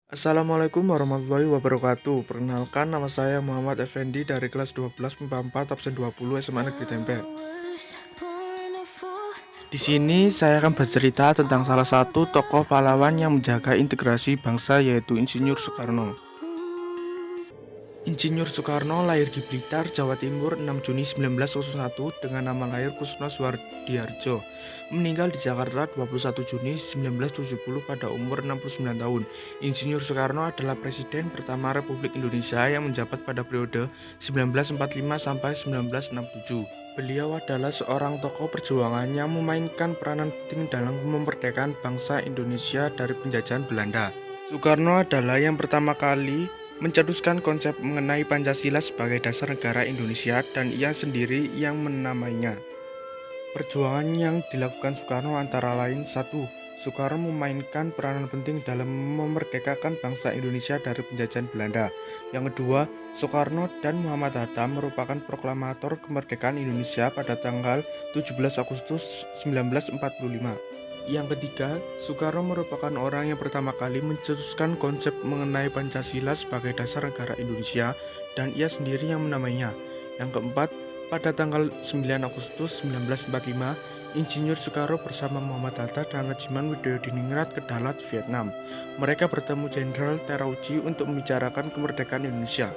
Assalamualaikum warahmatullahi wabarakatuh. Perkenalkan, nama saya Muhammad Effendi dari kelas 12 MIPA 4 absen 20 SMA Negeri Tempe. Di sini saya akan bercerita tentang salah satu tokoh pahlawan yang menjaga integrasi bangsa, yaitu Insinyur Soekarno. Insinyur Soekarno lahir di Blitar, Jawa Timur 6 Juni 1901 dengan nama lahir Kusno Suwardiardjo. Meninggal di Jakarta 21 Juni 1970 pada umur 69 tahun. Insinyur Soekarno adalah Presiden pertama Republik Indonesia yang menjabat pada periode 1945 sampai 1967. Beliau adalah seorang tokoh perjuangan yang memainkan peranan penting dalam memerdekakan bangsa Indonesia dari penjajahan Belanda. Soekarno adalah yang pertama kali mencetuskan konsep mengenai Pancasila sebagai dasar negara Indonesia, dan ia sendiri yang menamainya. Perjuangan yang dilakukan Soekarno antara lain: 1. Soekarno memainkan peranan penting dalam memerdekakan bangsa Indonesia dari penjajahan Belanda. Yang kedua, Soekarno dan Muhammad Hatta merupakan proklamator kemerdekaan Indonesia pada tanggal 17 Agustus 1945. Yang ketiga, Soekarno merupakan orang yang pertama kali mencetuskan konsep mengenai Pancasila sebagai dasar negara Indonesia, dan ia sendiri yang menamainya. Yang keempat, pada tanggal 9 Agustus 1945, Insinyur Soekarno bersama Muhammad Hatta dan Regimen Widodo-Diningrat ke Dalat, Vietnam. Mereka bertemu Jenderal Terauchi untuk membicarakan kemerdekaan Indonesia.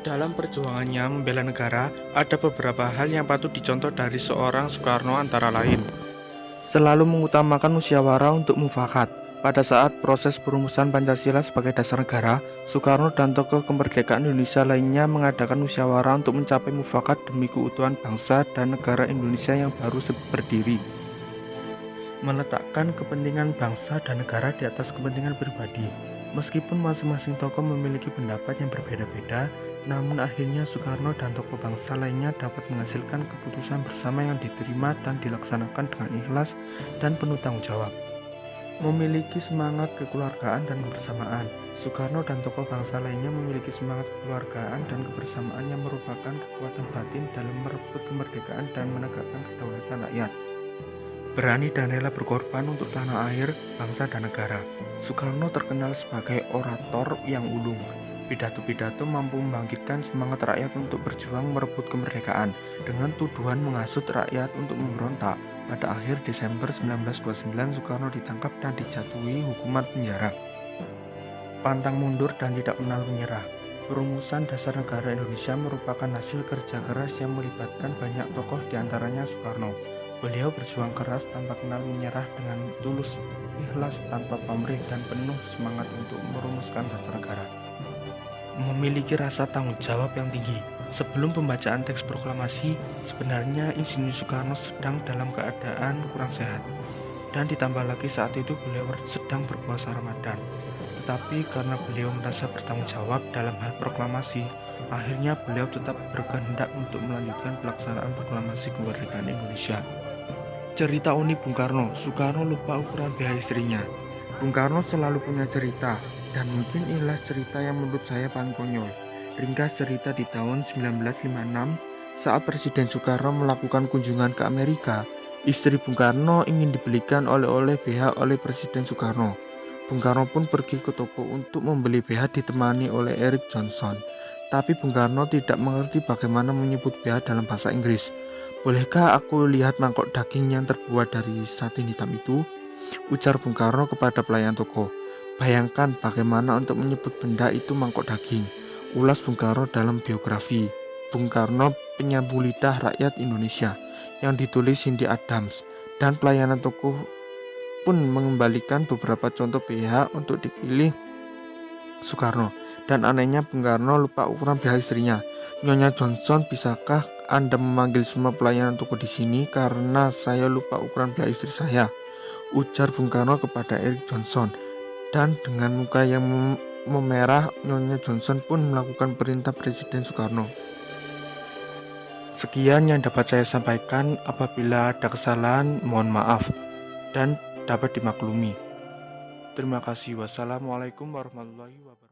Dalam perjuangannya membela negara, ada beberapa hal yang patut dicontoh dari seorang Soekarno, antara lain: selalu mengutamakan musyawarah untuk mufakat. Pada saat proses perumusan Pancasila sebagai dasar negara, Soekarno dan tokoh kemerdekaan Indonesia lainnya mengadakan musyawarah untuk mencapai mufakat demi keutuhan bangsa dan negara Indonesia yang baru berdiri. Meletakkan kepentingan bangsa dan negara di atas kepentingan pribadi. Meskipun masing-masing tokoh memiliki pendapat yang berbeda-beda, namun akhirnya Soekarno dan tokoh bangsa lainnya dapat menghasilkan keputusan bersama yang diterima dan dilaksanakan dengan ikhlas dan penuh tanggung jawab. Memiliki semangat kekeluargaan dan kebersamaan. Soekarno dan tokoh bangsa lainnya memiliki semangat kekeluargaan dan kebersamaan yang merupakan kekuatan batin dalam merebut kemerdekaan dan menegakkan kedaulatan rakyat. Berani dan rela berkorban untuk tanah air, bangsa, dan negara. Soekarno terkenal sebagai orator yang ulung. Pidato-pidato mampu membangkitkan semangat rakyat untuk berjuang merebut kemerdekaan, dengan tuduhan menghasut rakyat untuk memberontak. Pada akhir Desember 1929, Soekarno ditangkap dan dijatuhi hukuman penjara. Pantang mundur dan tidak kenal menyerah. Perumusan dasar negara Indonesia merupakan hasil kerja keras yang melibatkan banyak tokoh, diantaranya Soekarno. Beliau berjuang keras tanpa kenal menyerah, dengan tulus, ikhlas, tanpa pamrih, dan penuh semangat untuk merumuskan dasar negara. Memiliki rasa tanggung jawab yang tinggi. Sebelum pembacaan teks proklamasi, sebenarnya Insinyur Soekarno sedang dalam keadaan kurang sehat, dan ditambah lagi saat itu beliau sedang berpuasa Ramadan. Tetapi karena beliau merasa bertanggung jawab dalam hal proklamasi, akhirnya beliau tetap berkehendak untuk melanjutkan pelaksanaan proklamasi kemerdekaan Indonesia. Cerita unik Bung Karno. Soekarno lupa ukuran BH istrinya. Bung Karno selalu punya cerita, dan mungkin inilah cerita yang menurut saya paling konyol. Ringkas cerita, di tahun 1956, saat Presiden Soekarno melakukan kunjungan ke Amerika, istri Bung Karno ingin dibelikan oleh-oleh BH oleh Presiden Soekarno. Bung Karno pun pergi ke toko untuk membeli BH ditemani oleh Eric Johnson. Tapi Bung Karno tidak mengerti bagaimana menyebut BH dalam bahasa Inggris. "Bolehkah aku lihat mangkok daging yang terbuat dari satin hitam itu?" ujar Bung Karno kepada pelayan toko. Bayangkan bagaimana untuk menyebut benda itu mangkok daging. Ulas Bung Karno dalam biografi Bung Karno, Penyambung Lidah Rakyat Indonesia, yang ditulis Cindy Adams. Dan pelayanan toko pun mengembalikan beberapa contoh BH untuk dipilih Soekarno. Dan anehnya Bung Karno lupa ukuran BH istrinya. "Nyonya Johnson, bisakah Anda memanggil semua pelayanan toko di sini karena saya lupa ukuran BH istri saya?" ujar Bung Karno kepada Eric Johnson. Dan dengan muka yang memerah, Nyonya Johnson pun melakukan perintah Presiden Soekarno. Sekian yang dapat saya sampaikan. Apabila ada kesalahan, mohon maaf dan dapat dimaklumi. Terima kasih. Wassalamualaikum warahmatullahi wabarakatuh.